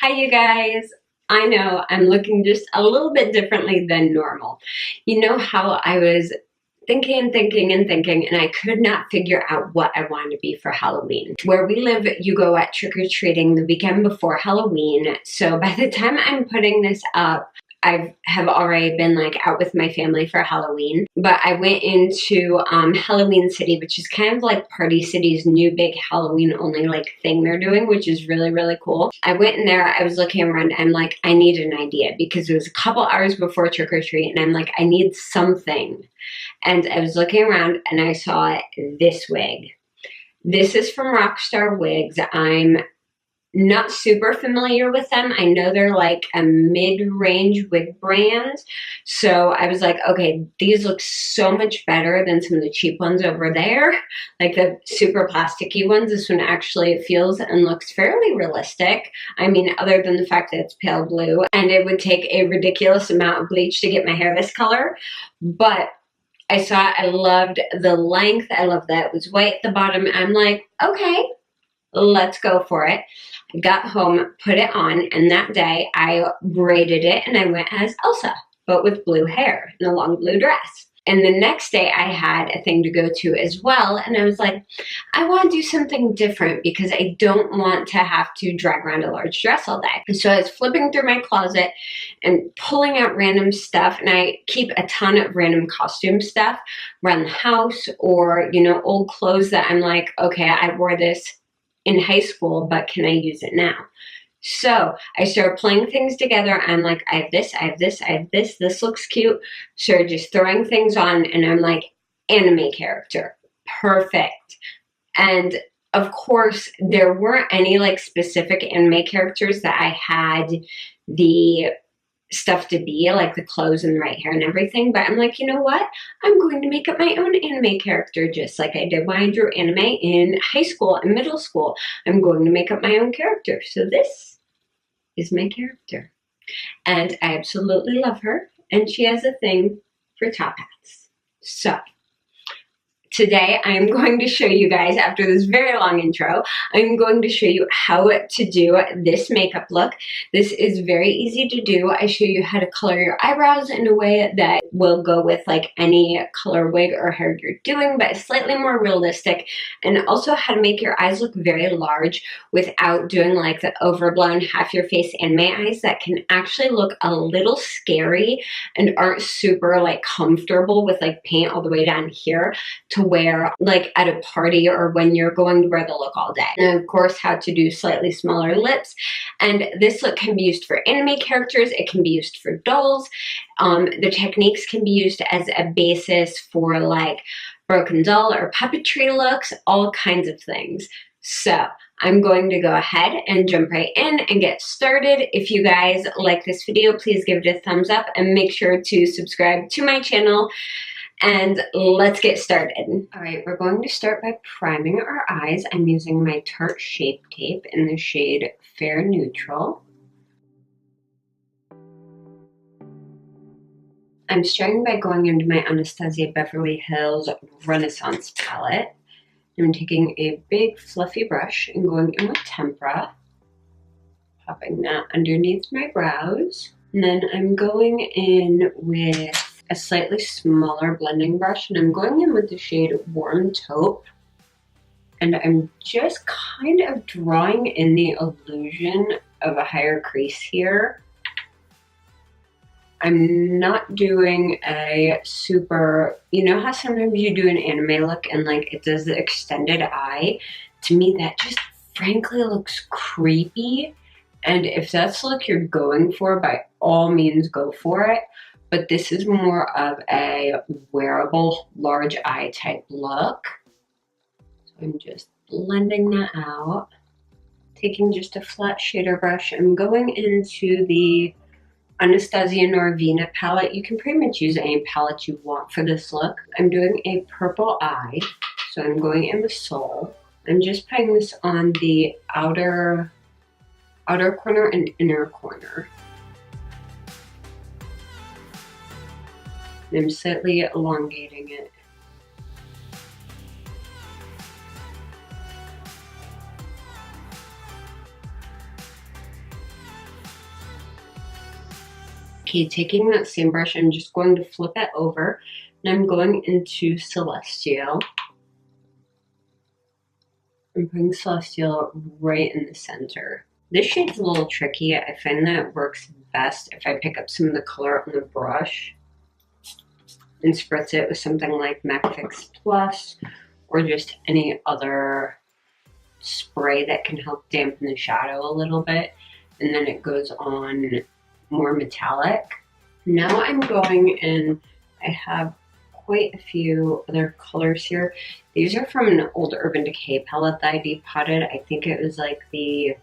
Hi, you guys. I know I'm looking just a little bit differently than normal. You know how I was thinking, and I could not figure out what I wanted to be for Halloween. Where we live, you go at trick-or-treating the weekend before Halloween. So by the time I'm putting this up, I have already been like out with my family for Halloween, but I went into Halloween City, which is kind of like Party City's new big Halloween only like thing they're doing, which is really, really cool. I went in there, I was looking around, I'm like, I need an idea because it was a couple hours before trick or treat, and I'm like, I need something. And I was looking around and I saw this wig. This is from Rockstar Wigs. I'm not super familiar with them. I know they're like a mid-range wig brand. So I was like, okay, these look so much better than some of the cheap ones over there. Like the super plasticky ones. This one actually feels and looks fairly realistic. I mean, other than the fact that it's pale blue and it would take a ridiculous amount of bleach to get my hair this color. But I saw it, I loved the length. I love that it was white at the bottom. I'm like, okay, let's go for it. I got home, put it on, and that day I braided it and I went as Elsa, but with blue hair and a long blue dress. And the next day I had a thing to go to as well, and I was like, I want to do something different because I don't want to have to drag around a large dress all day. And so I was flipping through my closet and pulling out random stuff, and I keep a ton of random costume stuff around the house or, you know, old clothes that I'm like, okay, I wore this in high school, but can I use it now? So I started playing things together. I'm like, I have this, I have this, I have this. This looks cute. Started just throwing things on, and I'm like, anime character. Perfect. And of course, there weren't any like specific anime characters that I had the stuff to be, like the clothes and the right hair and everything, but I'm like, you know what? I'm going to make up my own anime character just like I did when I drew anime in high school and middle school. I'm going to make up my own character. So this is my character. And I absolutely love her, and she has a thing for top hats. So today, I am going to show you guys, after this very long intro, I'm going to show you how to do this makeup look. This is very easy to do. I show you how to color your eyebrows in a way that will go with like any color wig or hair you're doing, but slightly more realistic, and also how to make your eyes look very large without doing like the overblown half your face anime eyes that can actually look a little scary and aren't super like comfortable with like paint all the way down here to wear like at a party or when you're going to wear the look all day. And of course, how to do slightly smaller lips. And this look can be used for anime characters. It can be used for dolls. The techniques can be used as a basis for like broken doll or puppetry looks, all kinds of things. So I'm going to go ahead and jump right in and get started. If you guys like this video, please give it a thumbs up and make sure to subscribe to my channel. And let's get started. All right, we're going to start by priming our eyes. I'm using my Tarte Shape Tape in the shade Fair Neutral. I'm starting by going into my Anastasia Beverly Hills Renaissance palette. I'm taking a big fluffy brush and going in with Tempera, popping that underneath my brows. And then I'm going in with a slightly smaller blending brush, and I'm going in with the shade Warm Taupe, and I'm just kind of drawing in the illusion of a higher crease here. I'm not doing a super, you know how sometimes you do an anime look and like it does the extended eye? To me, that just frankly looks creepy, and if that's the look you're going for, by all means go for it. But this is more of a wearable large eye type look. So I'm just blending that out. Taking just a flat shader brush, I'm going into the Anastasia Norvina palette. You can pretty much use any palette you want for this look. I'm doing a purple eye, so I'm going in with Soul. I'm just putting this on the outer corner and inner corner. I'm slightly elongating it. Okay, taking that same brush, I'm just going to flip it over, and I'm going into Celestial. I'm putting Celestial right in the center. This shade's a little tricky. I find that it works best if I pick up some of the color on the brush and spritz it with something like MAC Fix Plus or just any other spray that can help dampen the shadow a little bit, and then it goes on more metallic. Now I'm going in, I have quite a few other colors here. These are from an old Urban Decay palette that I depotted. I think it was like the,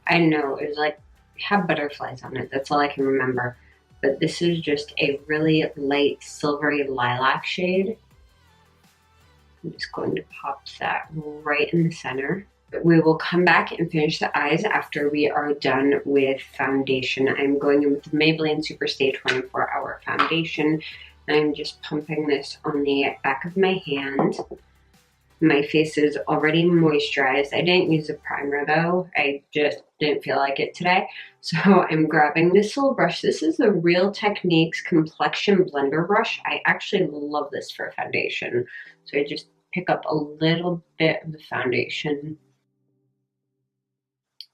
I don't know, it was like, had butterflies on it. That's all I can remember. But this is just a really light silvery lilac shade. I'm just going to pop that right in the center. We will come back and finish the eyes after we are done with foundation. I'm going in with the Maybelline Superstay 24-Hour Foundation. I'm just pumping this on the back of my hand. My face is already moisturized. I didn't use a primer though. I just didn't feel like it today. So I'm grabbing this little brush. This is the Real Techniques Complexion Blender brush. I actually love this for foundation. So I just pick up a little bit of the foundation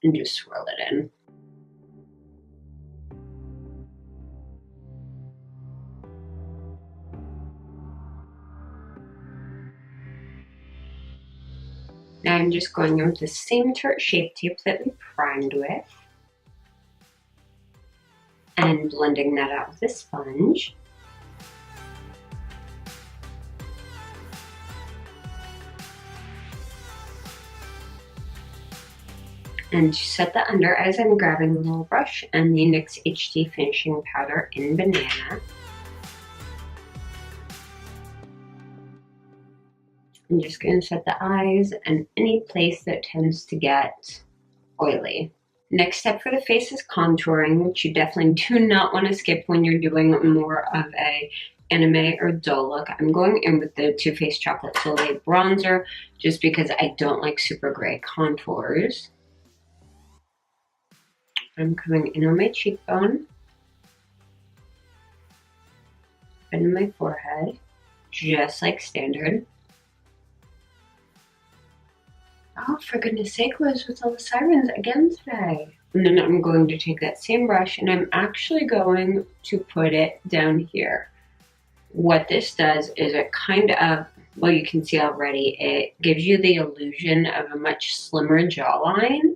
and just swirl it in. Now I'm just going in with the same Tarte Shape Tape that we primed with and blending that out with a sponge. And to set the under eyes, I'm grabbing the little brush and the NYX HD Finishing Powder in Banana. I'm just going to set the eyes and any place that tends to get oily. Next step for the face is contouring, which you definitely do not want to skip when you're doing more of a anime or dull look. I'm going in with the Too Faced Chocolate Soleil bronzer just because I don't like super gray contours. I'm coming in on my cheekbone, in my forehead, just like standard. Oh, for goodness sake, Liz, with all the sirens again today. And then I'm going to take that same brush and I'm actually going to put it down here. What this does is it kind of, well, you can see already, it gives you the illusion of a much slimmer jawline,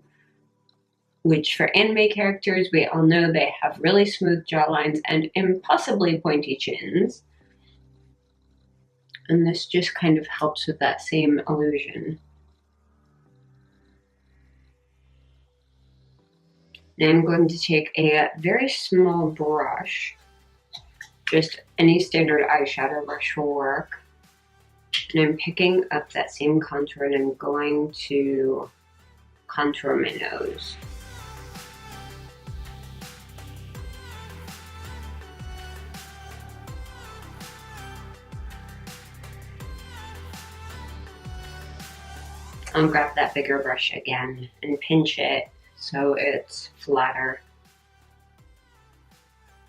which for anime characters, we all know they have really smooth jawlines and impossibly pointy chins. And this just kind of helps with that same illusion. Now I'm going to take a very small brush, just any standard eyeshadow brush will work, and I'm picking up that same contour and I'm going to contour my nose. I'll grab that bigger brush again and pinch it so it's flatter.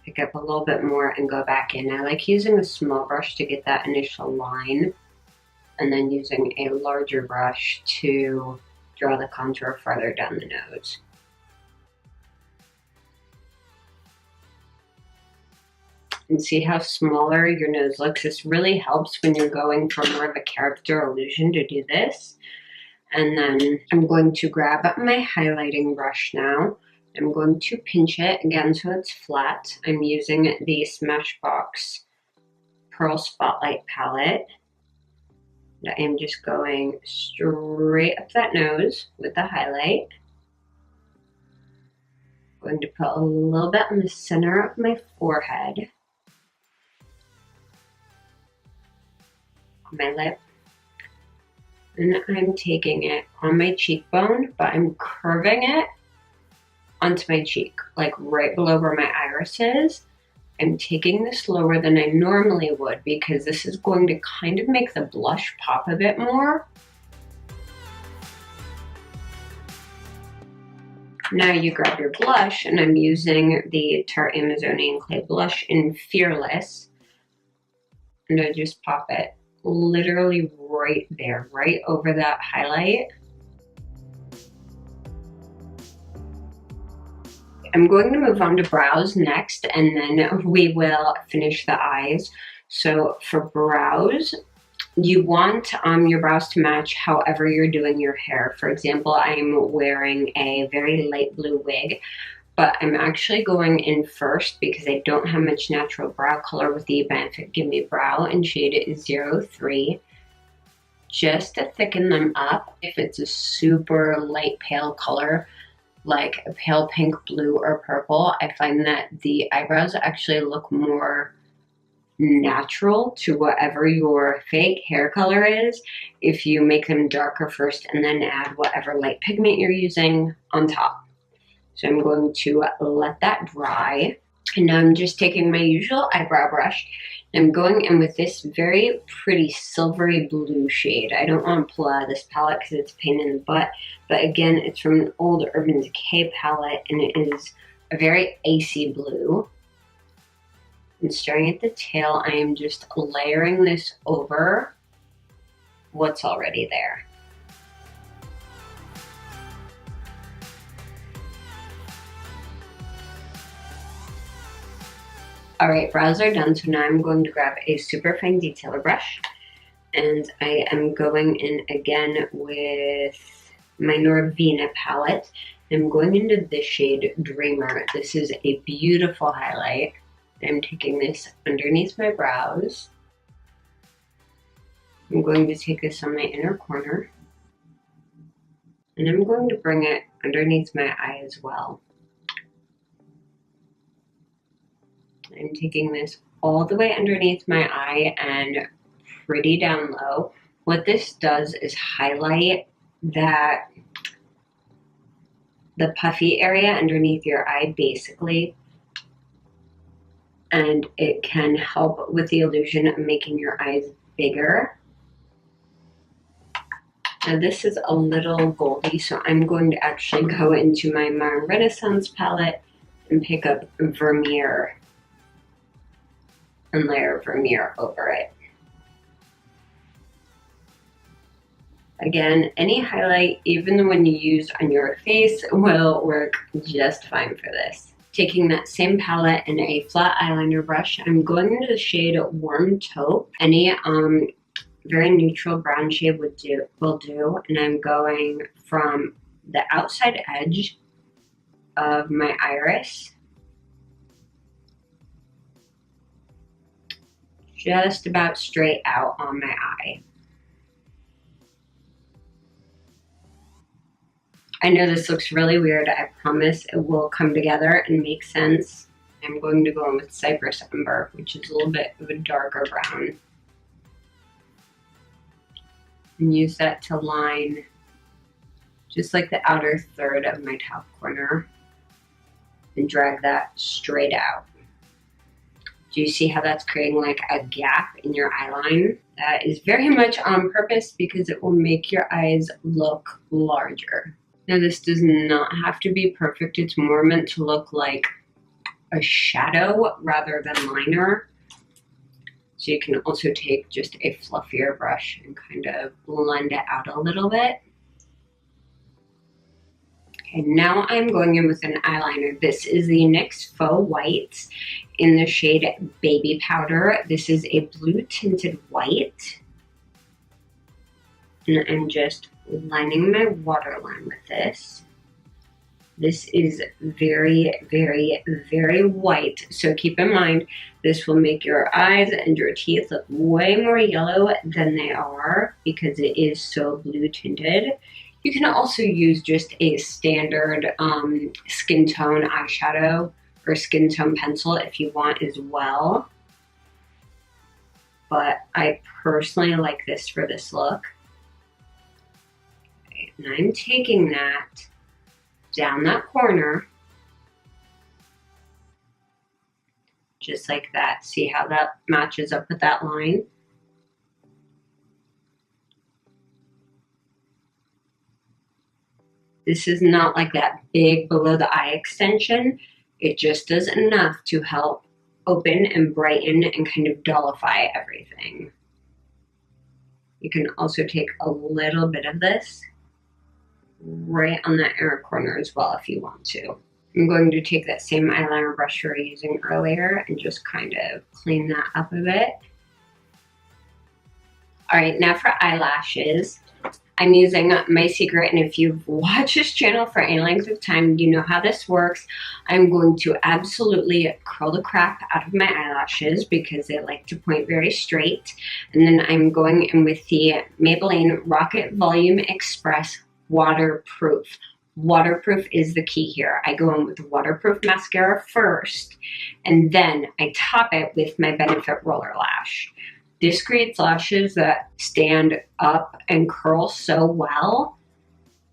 Pick up a little bit more and go back in. I like using a small brush to get that initial line and then using a larger brush to draw the contour farther down the nose. And see how smaller your nose looks? This really helps when you're going for more of a character illusion to do this. And then I'm going to grab my highlighting brush now. I'm going to pinch it again so it's flat. I'm using the Smashbox Pearl Spotlight palette. I'm just going straight up that nose with the highlight. I'm going to put a little bit on the center of my forehead, on my lip. And I'm taking it on my cheekbone, but I'm curving it onto my cheek, like right below where my iris is. I'm taking this lower than I normally would because this is going to kind of make the blush pop a bit more. Now you grab your blush, and I'm using the Tarte Amazonian Clay Blush in Fearless. And I just pop it literally right there, right over that highlight. I'm going to move on to brows next, and then we will finish the eyes. So for brows, you want your brows to match however you're doing your hair. For example, I'm wearing a very light blue wig, but I'm actually going in first because I don't have much natural brow color with the Benefit Gimme Brow in shade 03, just to thicken them up. If it's a super light pale color, like a pale pink, blue, or purple, I find that the eyebrows actually look more natural to whatever your fake hair color is if you make them darker first and then add whatever light pigment you're using on top. So I'm going to let that dry. And now I'm just taking my usual eyebrow brush, and I'm going in with this very pretty silvery blue shade. I don't want to pull out of this palette because it's a pain in the butt, but again, it's from an old Urban Decay palette, and it is a very icy blue. And starting at the tail, I am just layering this over what's already there. All right, brows are done, so now I'm going to grab a super fine detailer brush, and I am going in again with my Norvina palette. I'm going into the shade Dreamer. This is a beautiful highlight. I'm taking this underneath my brows. I'm going to take this on my inner corner, and I'm going to bring it underneath my eye as well. I'm taking this all the way underneath my eye and pretty down low. What this does is highlight that the puffy area underneath your eye, basically, and it can help with the illusion of making your eyes bigger. Now this is a little goldy, so I'm going to actually go into my Modern Renaissance palette and pick up Vermeer and layer Vermeer over it. Again, any highlight, even the one you used on your face, will work just fine for this. Taking that same palette and a flat eyeliner brush, I'm going into the shade Warm Taupe. Any very neutral brown shade will do, and I'm going from the outside edge of my iris just about straight out on my eye. I know this looks really weird. I promise it will come together and make sense. I'm going to go in with Cypress Umber, which is a little bit of a darker brown, and use that to line just like the outer third of my top corner and drag that straight out. Do you see how that's creating like a gap in your eyeline? That is very much on purpose because it will make your eyes look larger. Now this does not have to be perfect. It's more meant to look like a shadow rather than liner. So you can also take just a fluffier brush and kind of blend it out a little bit. Okay, now I'm going in with an eyeliner. This is the NYX Faux White in the shade Baby Powder. This is a blue tinted white. And I'm just lining my waterline with this. This is very, very, very white. So keep in mind, this will make your eyes and your teeth look way more yellow than they are because it is so blue tinted. You can also use just a standard skin tone eyeshadow or skin tone pencil if you want as well. But I personally like this for this look. Okay, and I'm taking that down that corner, just like that. See how that matches up with that line? This is not like that big below the eye extension. It just does enough to help open and brighten and kind of dullify everything. You can also take a little bit of this right on that inner corner as well if you want to. I'm going to take that same eyeliner brush we were using earlier and just kind of clean that up a bit. All right, now for eyelashes, I'm using My Secret, and if you've watched this channel for any length of time, you know how this works. I'm going to absolutely curl the crap out of my eyelashes because they like to point very straight. And then I'm going in with the Maybelline Rocket Volume Express Waterproof. Waterproof is the key here. I go in with the waterproof mascara first, and then I top it with my Benefit Roller Lash. This creates lashes that stand up and curl so well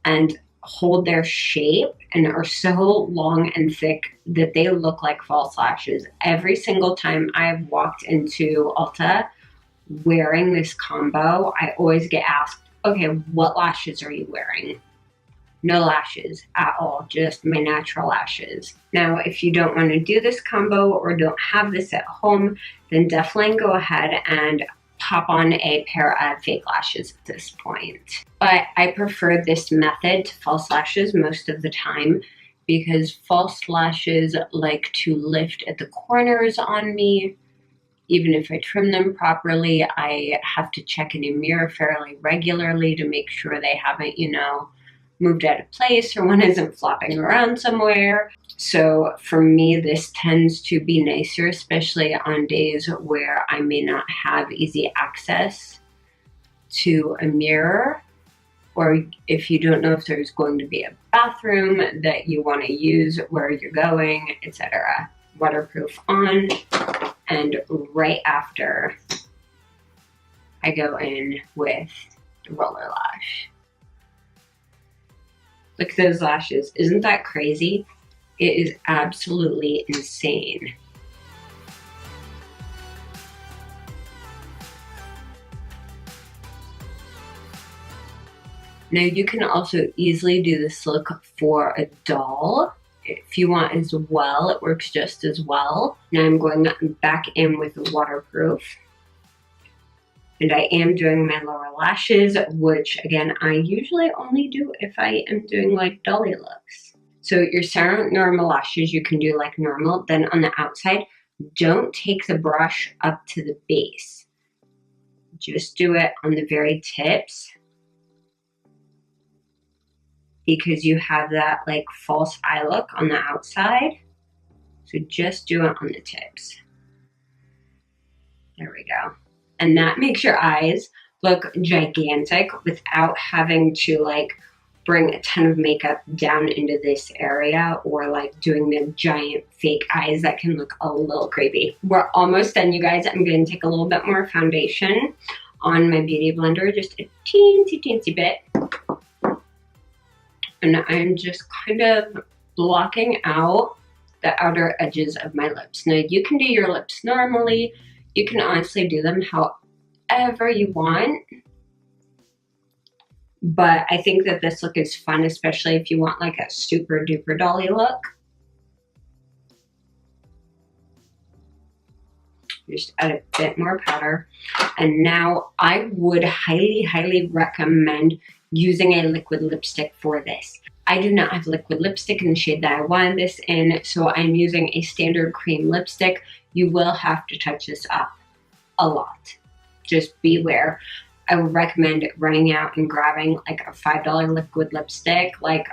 and hold their shape and are so long and thick that they look like false lashes. Every single time I've walked into Ulta wearing this combo, I always get asked, okay, what lashes are you wearing? No lashes at all, just my natural lashes. Now, if you don't want to do this combo or don't have this at home, then definitely go ahead and pop on a pair of fake lashes at this point. But I prefer this method to false lashes most of the time because false lashes like to lift at the corners on me. Even if I trim them properly, I have to check in a mirror fairly regularly to make sure they haven't, moved out of place or one isn't flopping around somewhere. So for me, this tends to be nicer, especially on days where I may not have easy access to a mirror, or if you don't know if there's going to be a bathroom that you want to use where you're going, etc. Waterproof on, and right after I go in with the roller lash. Look at those lashes. Isn't that crazy? It is absolutely insane. Now you can also easily do this look for a doll if you want as well. It works just as well. Now I'm going back in with the waterproof. And I am doing my lower lashes, which again, I usually only do if I am doing like dolly looks. So your center normal lashes, you can do like normal. Then on the outside, don't take the brush up to the base. Just do it on the very tips, because you have that like false eye look on the outside. So just do it on the tips. There we go. And that makes your eyes look gigantic without having to like bring a ton of makeup down into this area or like doing the giant fake eyes that can look a little creepy. We're almost done, you guys. I'm going to take a little bit more foundation on my Beauty Blender, just a teensy bit. And I'm just kind of blocking out the outer edges of my lips. Now you can do your lips normally. You can honestly do them however you want. But I think that this look is fun, especially if you want like a super duper dolly look. Just add a bit more powder. And now I would highly recommend using a liquid lipstick for this. I do not have liquid lipstick in the shade that I wanted this in, so I'm using a standard cream lipstick. You will have to touch this up a lot. Just beware. I would recommend running out and grabbing like a $5 liquid lipstick. Like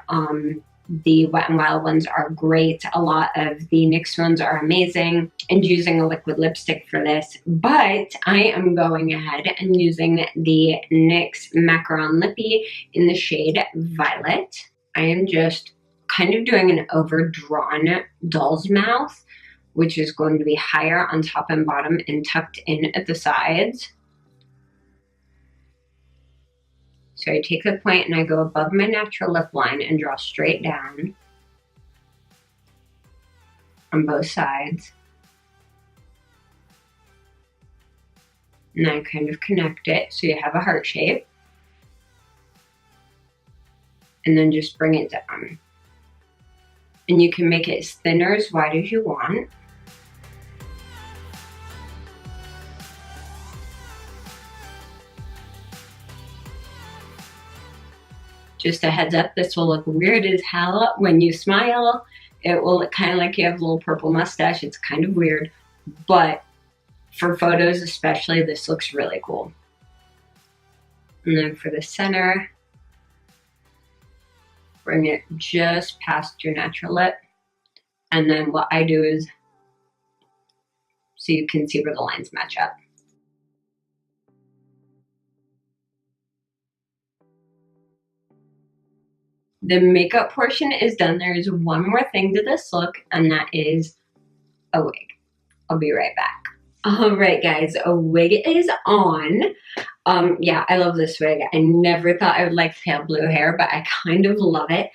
the Wet n Wild ones are great. A lot of the NYX ones are amazing, and using a liquid lipstick for this. But I am going ahead and using the NYX Macaron Lippy in the shade Violet. I am just kind of doing an overdrawn doll's mouth, which is going to be higher on top and bottom and tucked in at the sides. So I take the point and I go above my natural lip line and draw straight down on both sides. And I kind of connect it so you have a heart shape. and then just bring it down. And you can make it as thin or as wide as you want. Just a heads up, this will look weird as hell when you smile. It will look kind of like you have a little purple mustache. It's kind of weird, but for photos especially, this looks really cool. And then for the center, bring it just past your natural lip. And then what I do is, so you can see where the lines match up. The makeup portion is done. There is one more thing to this look, and that is a wig. I'll be right back. All right, guys, a wig is on. Yeah, I love this wig. I never thought I would like pale blue hair, but I kind of love it.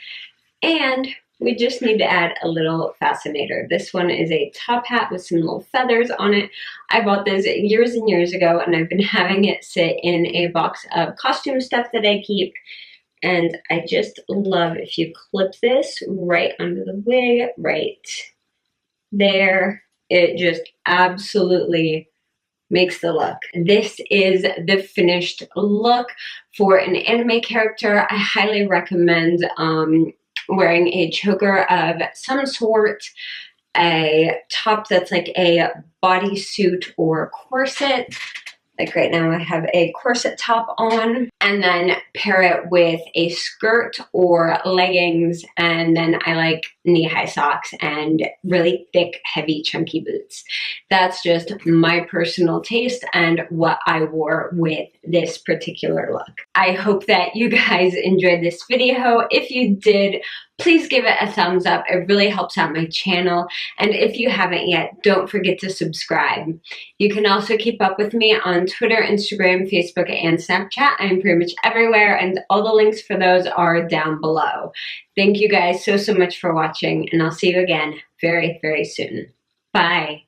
And we just need to add a little fascinator. This one is a top hat with some little feathers on it. I bought this years and years ago, and I've been having it sit in a box of costume stuff that I keep. And I just love if you clip this right under the wig, right there. It just absolutely makes the look. This is the finished look for an anime character. I highly recommend wearing a choker of some sort, a top that's like a bodysuit or corset. Like right now I have a corset top on, and then pair it with a skirt or leggings, and then I like knee-high socks and really thick, heavy, chunky boots. That's just my personal taste and what I wore with this particular look. I hope that you guys enjoyed this video. If you did, please give it a thumbs up. It really helps out my channel. And if you haven't yet, don't forget to subscribe. You can also keep up with me on Twitter, Instagram, Facebook, and Snapchat. I'm pretty much everywhere, and all the links for those are down below. Thank you guys so much for watching, and I'll see you again very, very soon. Bye.